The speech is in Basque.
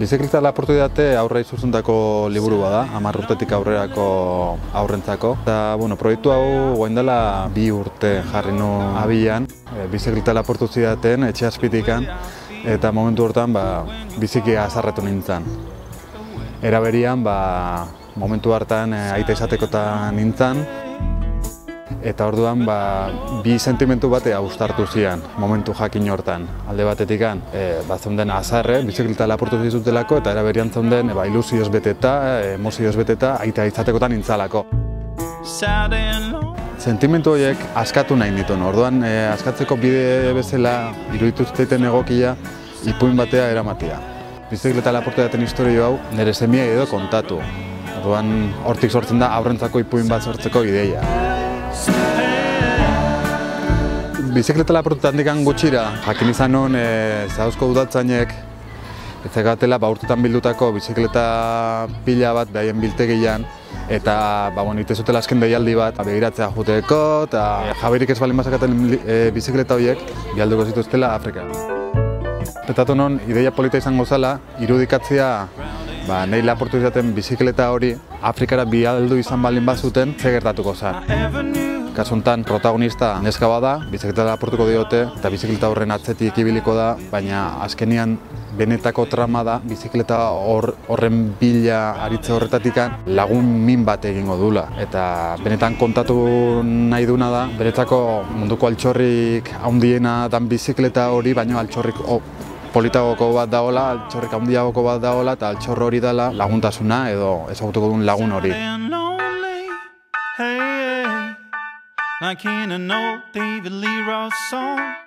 Bizikleta Laportuidate aurrei zuzentzako liburu bada, 10 urtetik aurrerako aurrentzako. Eta, proiektu hau orain dela 2 urte jarri nu abian. Bizikleta Laportuidaten etxe azpitikan, eta momentu hortan biziki azarretu nintzen. Era berian, momentu hartan aita izatekotan nintzen, eta orduan bi sentimentu bate austartu zian momentu jakin hortan. Alde batetik zeunden azarre, bizikleta lapurtu zizutelako, eta era berian zeunden ilusioz beteta, emozioz beteta, aita izatekotan nintzalako. Sentimentu horiek askatu nahi nituen. Orduan askatzeko bide bezala iruditu zitzaiten egokia ipuin batea eramatia. Bizikleta Laportuidaten historio hau nire semia edo kontatu. Orduan hortik sortzen da aurrentzako ipuin bat sortzeko ideia. Bizikleta Laportuidatik gutxira jakin izan non Zarauzko udaltzainek ez zegatela urtetan bildutako bizikleta pila bat behaien biltegian, eta ite zutela azken deialdi bat begiratzea juteko, eta jaberik ez balin bazakaten bizikleta horiek bialduko zituztela Afrika. Petatu non ideia polita izango zela irudikatzea nahi Laportuidaten bizikleta hori Afrikara bialdu izan balin bazuten ze gertatuko zen. Kasu honetan protagonista neska bada, bizikleta lapurtuko diote eta bizikleta horren atzetik ibiliko da, baina azkenian benetako trama da bizikleta horren bila aritze horretatik lagun min bat egingo dula. Eta benetan kontatu nahi duna da, benetako munduko altxorrik handiena dan bizikleta hori, baina altxorrik politagoko bat dagoela, altxorrik handiagoko bat dagoela, eta altxor hori dela laguntasuna edo ezagutuko duen lagun hori. Like in an old David Lee Roth song.